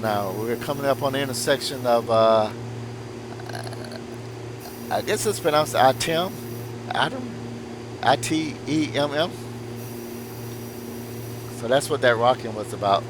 now we're coming up on the intersection of, I guess it's pronounced Atem, Atem, Itemm. So that's what that rocking was about.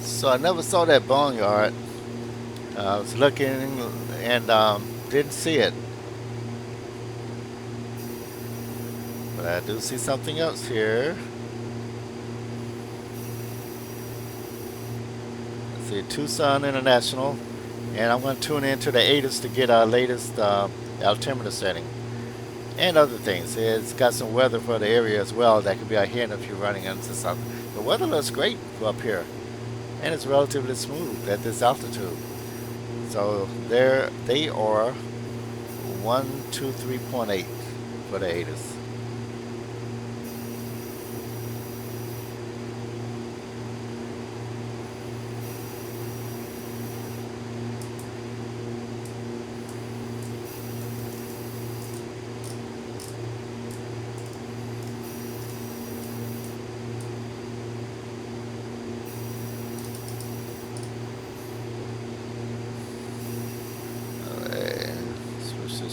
So I never saw that boneyard. I was looking and didn't see it. But I do see something else here. Let's see, Tucson International. And I'm going to tune into the ATIS to get our latest altimeter setting. And other things. It's got some weather for the area as well. That could be a hint if you're running into something. The weather looks great up here. And it's relatively smooth at this altitude. So there they are 123.8 for the ATIS.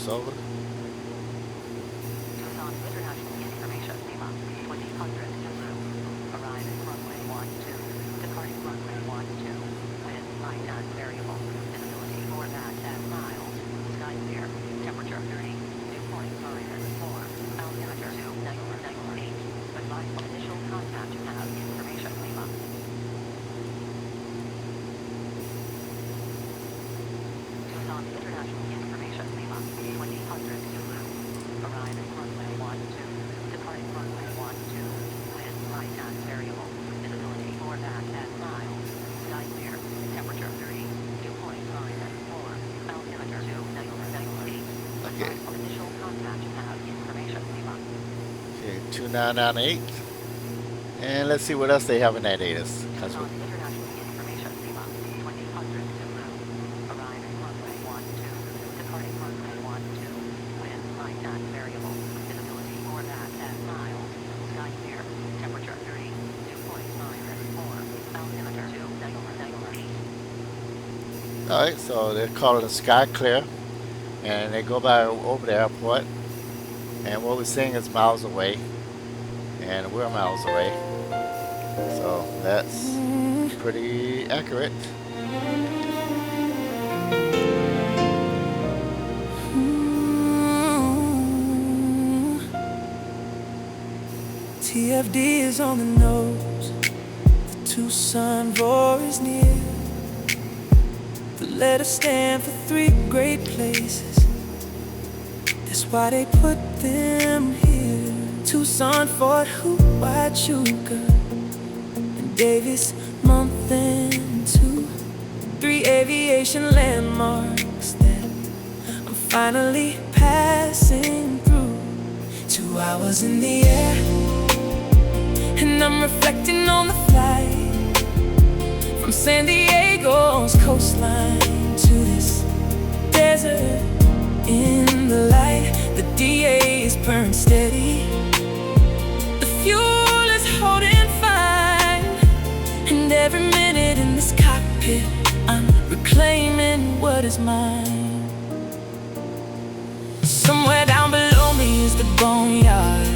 Over. Tucson International Information, Lima, 2000 Zulu. Arrive at runway 12. Departing runway 12. Wind light and variable. Visibility 4 knots at miles. Sky clear. Temperature 30. Dew point 5 and 4. Altimeter 298. Advise initial contact to have information, Lima. Tucson International Information, Lima, 2000 Zulu. Arrive at runway 12. Departing runway 12. Wind light and variable. Visibility 4 knots at miles. Sky clear. Temperature 30. Dew point 5 and 4. Altimeter 298. Okay. Advise initial contact to have information, Lima. Okay, 2998. And let's see what else they have in that ATIS. Tucson International Information, Lima, 2000 Zulu. Arrive at runway 12. Departing runway 12. Wind light and variable. Visibility 4 knots at miles. Sky clear. Temperature 30. Dew point 5 and 4. Altimeter 298. Alright, so they're calling it sky clear. And they go by over the airport. And what we're seeing is miles away. And we're miles away. So that's pretty accurate. TFD is on the nose. The Tucson VOR is near. The letters stand for 3 great places. That's why they put them here. Tucson, Fort Huachuca, and Davis-Monthan too. 3 aviation landmarks that I'm finally passing through. 2 hours in the air, and I'm reflecting on the flight from San Diego's coastline to this desert in the light. The DA is burned steady. The fuel is holding fine, and every minute in this cockpit I'm reclaiming what is mine. Somewhere down below me is the boneyard,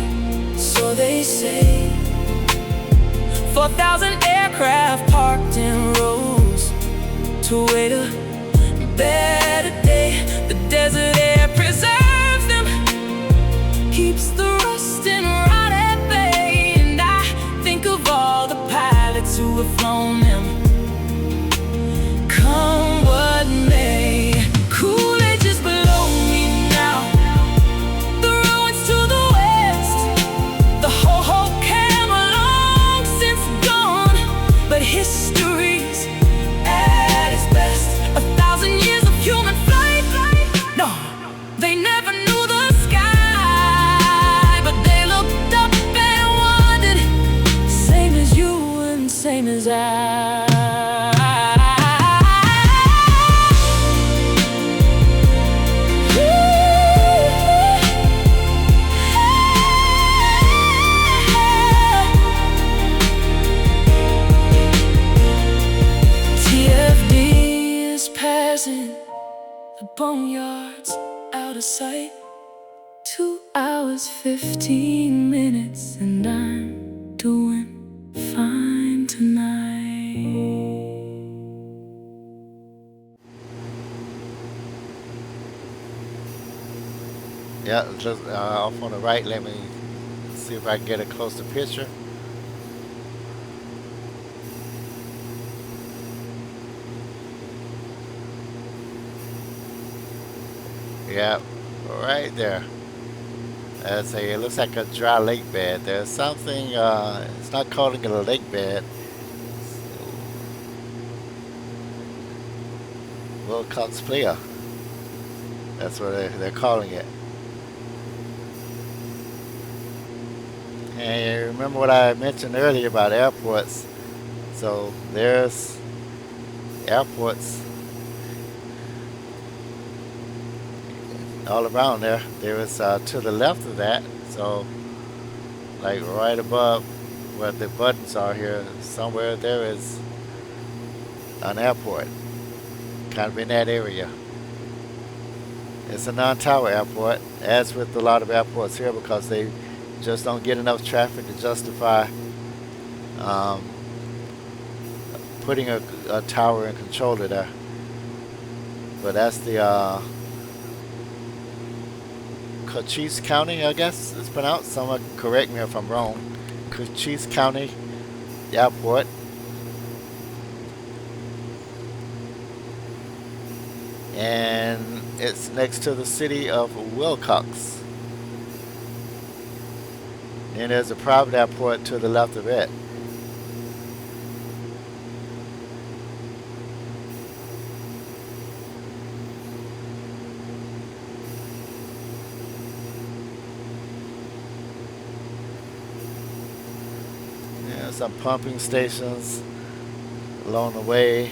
so they say. 4,000 aircraft parked in rows to wait a better day. The desert air preserves them, keeps the rust and rot at bay. And I think of all the pilots who have out of sight. 2 hours, 15 minutes, and I'm doing fine tonight. Yeah, just off on the right. Let me see if I can get a closer picture. Yeah, right there. It looks like a dry lake bed. There's something, it's not calling it a lake bed. Wilcox Player. That's what they're calling it. And you remember what I mentioned earlier about airports. So there's airports all around there. There is to the left of that, so like right above where the buttons are here, somewhere there is an airport, kind of in that area. It's a non-tower airport, as with a lot of airports here, because they just don't get enough traffic to justify putting a tower and controller there. But that's the Cochise County, I guess it's pronounced. Someone correct me if I'm wrong. Cochise County Airport. And it's next to the city of Wilcox. And there's a private airport to the left of it. Some pumping stations along the way.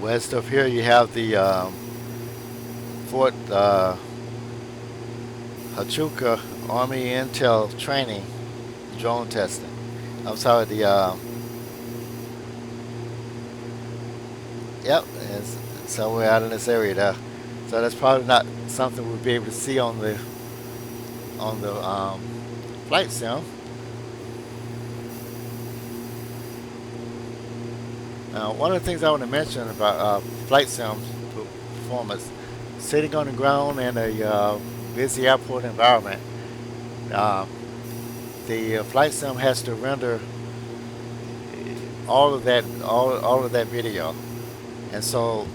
West of here, you have the Fort Huachuca Army Intel Training drone testing. I'm sorry, the yep, it's somewhere out in this area there. So that's probably not something we'll be able to see on the flight sim. Now, one of the things I want to mention about flight sim performance, sitting on the ground in a busy airport environment, the flight sim has to render all of that video, and so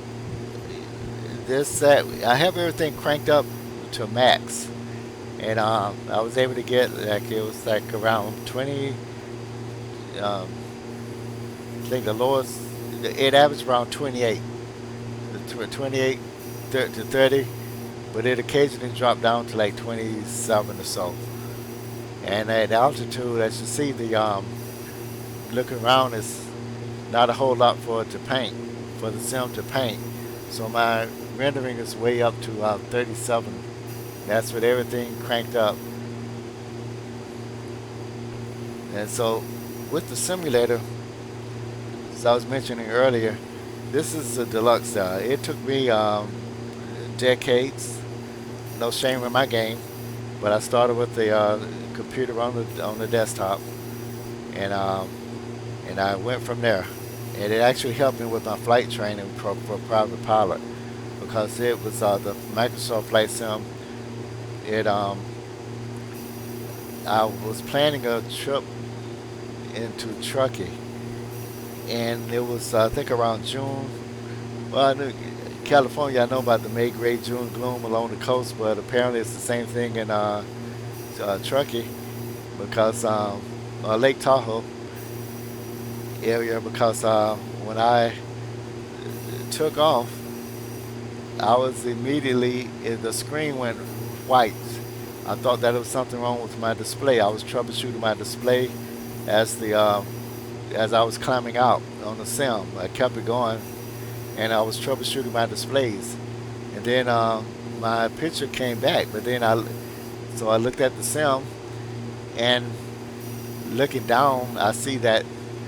I have everything cranked up to max, and I was able to get it was like around 20. I think the lowest. It averaged around 28 to 30, but it occasionally dropped down to like 27 or so. And at altitude, as you see, the looking around is not a whole lot for the sim to paint. So my rendering is way up to 37. That's with everything cranked up. And so with the simulator, as I was mentioning earlier, this is a deluxe. It took me decades. No shame in my game, but I started with the computer on the desktop, and I went from there. And it actually helped me with my flight training for private pilot, because it was the Microsoft Flight Sim. I was planning a trip into Truckee. And it was, I think, around June. Well, California, I know about the May, Gray, June gloom along the coast, but apparently it's the same thing in Truckee because Lake Tahoe area because when I took off, I was immediately, the screen went white. I thought that there was something wrong with my display. I was troubleshooting my display as I was climbing out on the sim. I kept it going, and I was troubleshooting my displays. And then my picture came back, but then so I looked at the sim, and looking down, I see that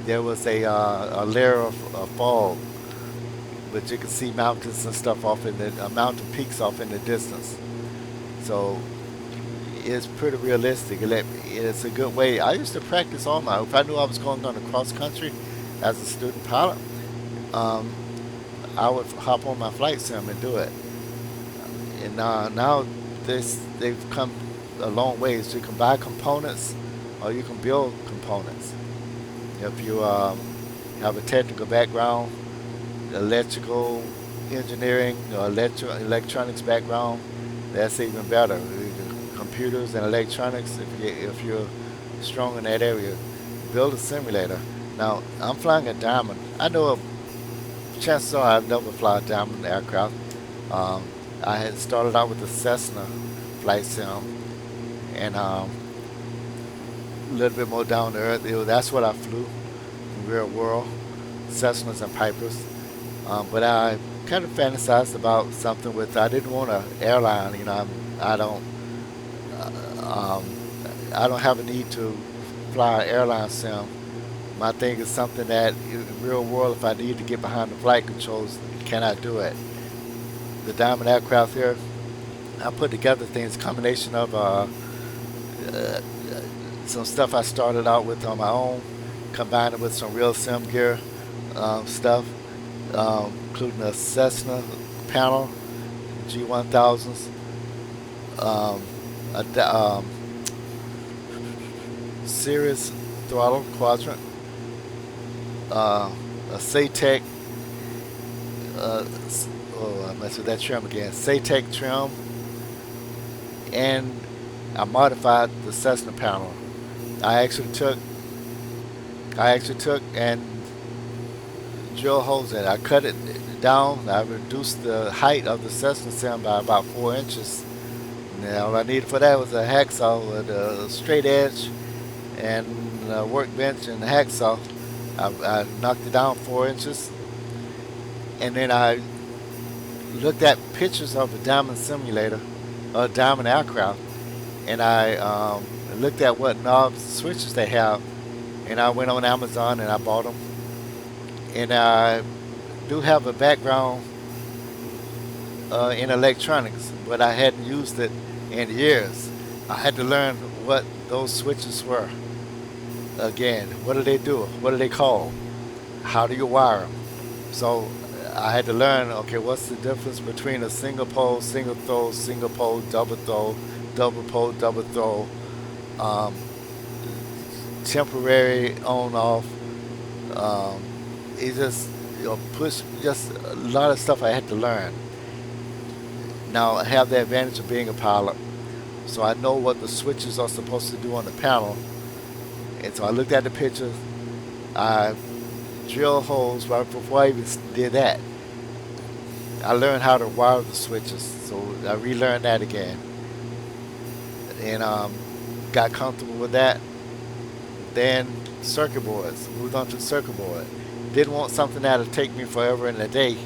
there was a layer of fog, but you can see mountains and stuff off in the mountain peaks off in the distance. So it's pretty realistic. It's a good way. I used to practice all my. If I knew I was going on the cross country as a student pilot, I would hop on my flight sim and do it. And now they've come a long ways. You can buy components, or you can build components. If you have a technical background, electrical engineering, or electronics background, that's even better. Computers and electronics, if you're strong in that area, build a simulator. Now, I'm flying a Diamond. I know chances are I'll never fly a Diamond aircraft. I had started out with the Cessna flight sim, and a little bit more down to earth. That's what I flew in real world, Cessnas and Pipers. But I kind of fantasized about something with. I didn't want an airline. I don't have a need to fly an airline sim. My thing is something that in real world, if I need to get behind the flight controls, can I do it? The Diamond aircraft here, I put together things, combination of some stuff I started out with on my own, combined it with some real sim gear stuff, including a Cessna panel, G1000s, a Sirius throttle quadrant, a SATEC, I messed with that trim again, SATEC trim, and I modified the Cessna panel. I actually took and drill holes in it. I cut it down. I reduced the height of the Cessna sim by about 4 inches. Now, all I needed for that was a hacksaw with a straight edge and a workbench and a hacksaw. I knocked it down 4 inches, and then I looked at pictures of the Diamond simulator, or Diamond aircraft, and I looked at what knobs, switches they have, and I went on Amazon and I bought them. And I do have a background in electronics, but I hadn't used it in years. I had to learn what those switches were. Again, what do they do? What are they called? How do you wire them? So I had to learn, okay, what's the difference between a single pole, single pole, double pole, double throw, temporary on off. It just push, just a lot of stuff I had to learn. Now I have the advantage of being a pilot, so I know what the switches are supposed to do on the panel. And so I looked at the pictures, I drilled holes right before I even did that. I learned how to wire the switches, so I relearned that again. And got comfortable with that. Then circuit boards, moved on to the circuit board. Didn't want something that'll take me forever in a day.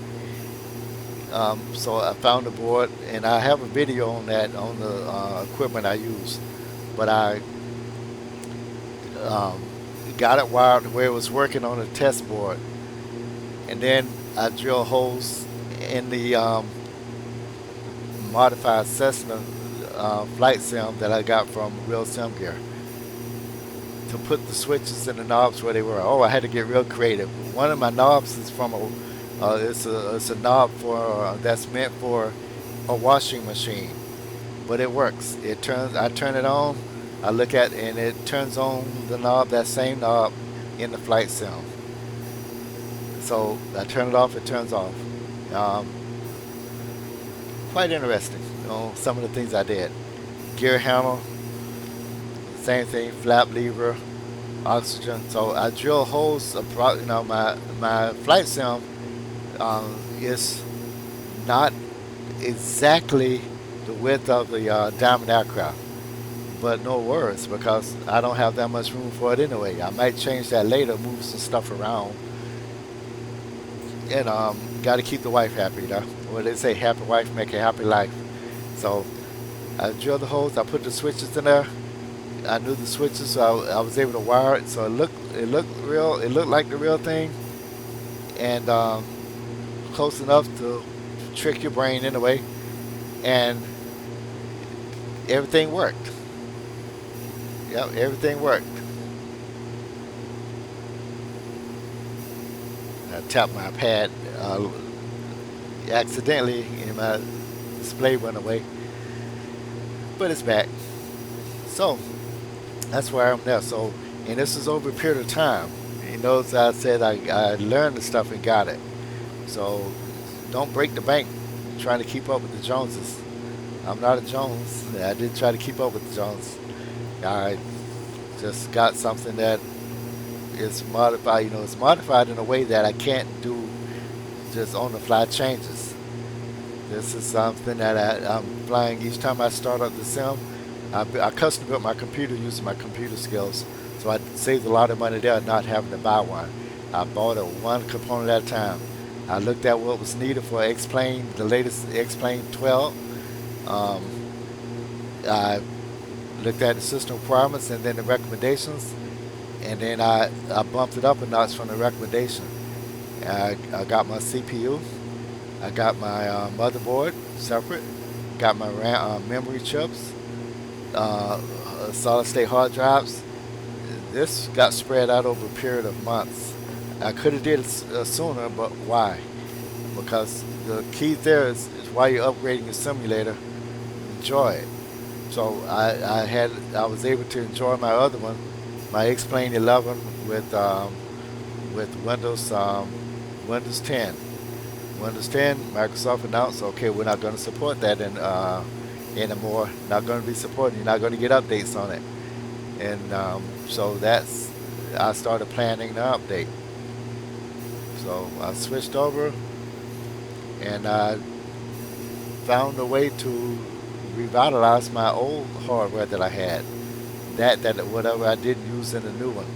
So I found a board, and I have a video on that, on the equipment I use. But I got it wired where it was working on a test board. And then I drilled holes in the modified Cessna flight sim that I got from Real Sim Gear to put the switches and the knobs where they were. Oh, I had to get real creative. One of my knobs is from it's a knob for that's meant for a washing machine, but it works. It turns. I turn it on. I look at and it turns on the knob, that same knob in the flight sim. So I turn it off. It turns off. quite interesting. You know, some of the things I did. Gear handle, same thing. Flap lever, oxygen. So I drill holes. You know, my flight sim is not exactly the width of the Diamond aircraft, but no worries because I don't have that much room for it anyway. I might change that later, move some stuff around, and got to keep the wife happy, though. Well, they say happy wife make a happy life. So I drilled the holes. I put the switches in there. I knew the switches, so I was able to wire it. So it looked real. It looked like the real thing, and close enough to trick your brain anyway. And everything worked. Yep, everything worked. I tapped my pad accidentally, and my display went away, but it's back. So that's where I'm there. So, and this is over a period of time. You know, as I said, I learned the stuff and got it. So don't break the bank trying to keep up with the Joneses. I'm not a Jones. I didn't try to keep up with the Jones. I just got something that is modified. You know, it's modified in a way that I can't do just on the fly changes. This is something that I'm flying each time I start up the sim. I custom built my computer using my computer skills, so I saved a lot of money there not having to buy one. I bought it one component at a time. I looked at what was needed for X-Plane, the latest X-Plane 12. I looked at the system requirements and then the recommendations, and then I bumped it up a notch from the recommendation. I got my CPU, I got my motherboard separate, got my RAM, memory chips, solid state hard drives. This got spread out over a period of months. I could have did it sooner, but why? Because the key there is while you're upgrading your simulator, enjoy it. So I was able to enjoy my other one, my X-Plane 11 with Windows 10. Windows 10, Microsoft announced, okay, we're not going to support that anymore. Not going to be supporting. You're not going to get updates on it. And so I started planning the update. So I switched over, and I found a way to revitalize my old hardware that I had. That whatever I didn't use in the new one.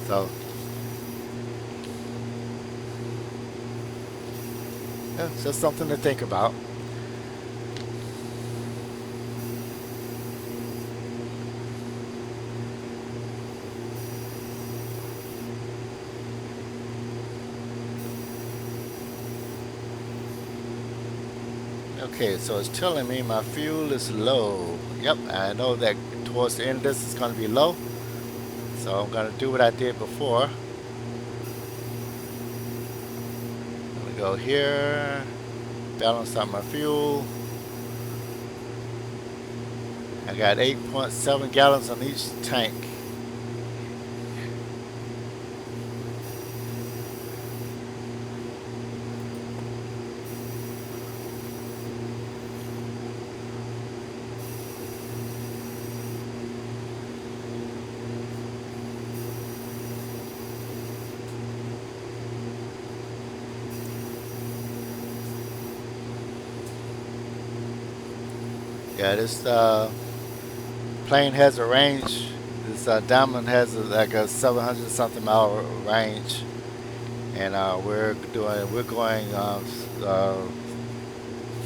So yeah, it's just something to think about. Okay, so it's telling me my fuel is low. Yep, I know that towards the end of this is going to be low. So I'm going to do what I did before. I'm going to go here, balance out my fuel. I got 8.7 gallons on each tank. Yeah, this plane has a range. This Diamond has like a 700 something mile range, and we're going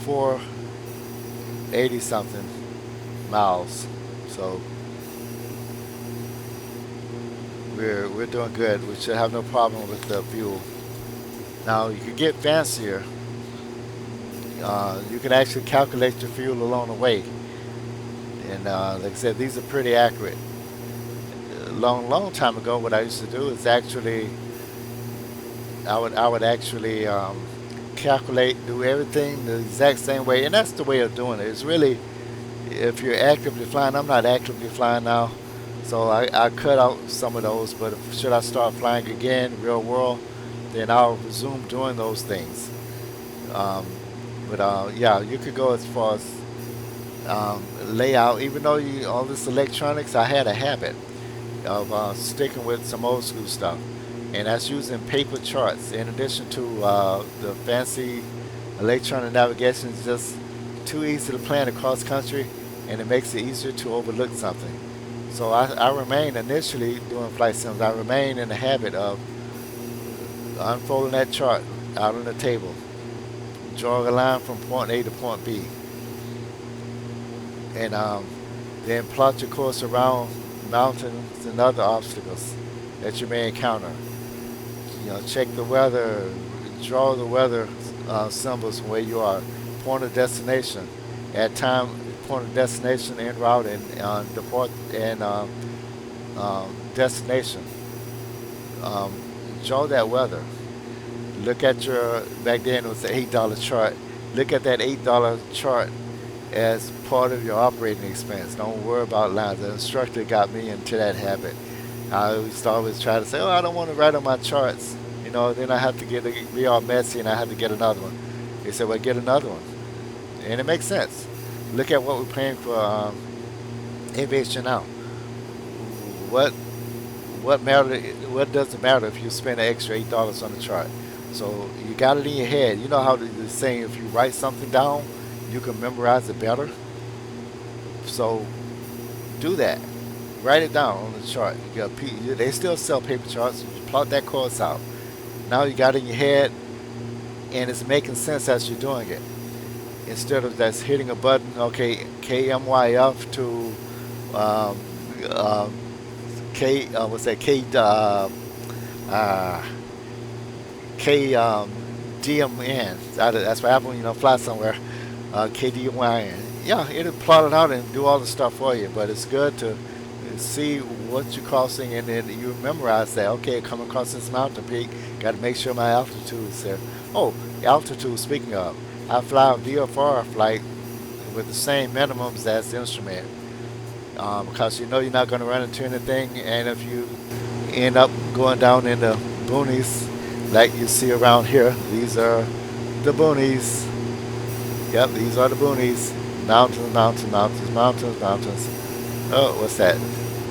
480 something miles. So we're doing good. We should have no problem with the fuel. Now you can get fancier. You can actually calculate your fuel along the way, and like I said, these are pretty accurate. A long time ago, what I used to do is actually I would actually calculate, do everything the exact same way, and that's the way of doing it. It's really, if you're actively flying, I'm not actively flying now, so I cut out some of those. But should I start flying again, real world, then I'll resume doing those things. But yeah, you could go as far as layout. Even though all this electronics, I had a habit of sticking with some old school stuff, and that's using paper charts. In addition to the fancy electronic navigation, is just too easy to plan across country, and it makes it easier to overlook something. So I remain initially doing flight sims. I remain in the habit of unfolding that chart out on the table, drawing a line from point A to point B, and then plot your course around mountains and other obstacles that you may encounter. Check the weather, draw the weather symbols where you are, point of destination, at time, point of destination en route and deport and destination. Draw that weather. Look at your, back then it was the $8 chart. Look at that $8 chart as part of your operating expense. Don't worry about lines. The instructor got me into that habit. I used to always try to say, oh, I don't want to write on my charts. Then I have to be all messy and I have to get another one. He said, well, get another one. And it makes sense. Look at what we're paying for aviation now. What does it matter if you spend an extra $8 on the chart? So you got it in your head. You know how they're saying if you write something down, you can memorize it better. So do that. Write it down on the chart. They still sell paper charts. You plot that course out. Now you got it in your head, and it's making sense as you're doing it. Instead of just hitting a button, okay, KMYF to KDMN. That's what happened. Fly somewhere. KDMN. Yeah, it'll plot it out and do all the stuff for you. But it's good to see what you're crossing, and then you memorize that. Okay, come across this mountain peak. Got to make sure my altitude is there. Oh, altitude. Speaking of, I fly a VFR flight with the same minimums as the instrument, because you're not going to run into anything, and if you end up going down in the boonies like you see around here, these are the boonies. Yep, these are the boonies. Mountains, mountains, mountains, mountains, mountains. Oh, what's that?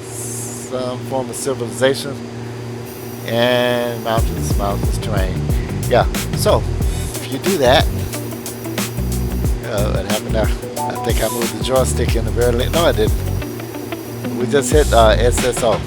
Some form of civilization. And mountains, mountains, terrain. Yeah, so if you do that, what happened there? I think I moved the joystick in the very late. No, I didn't. We just hit SSO.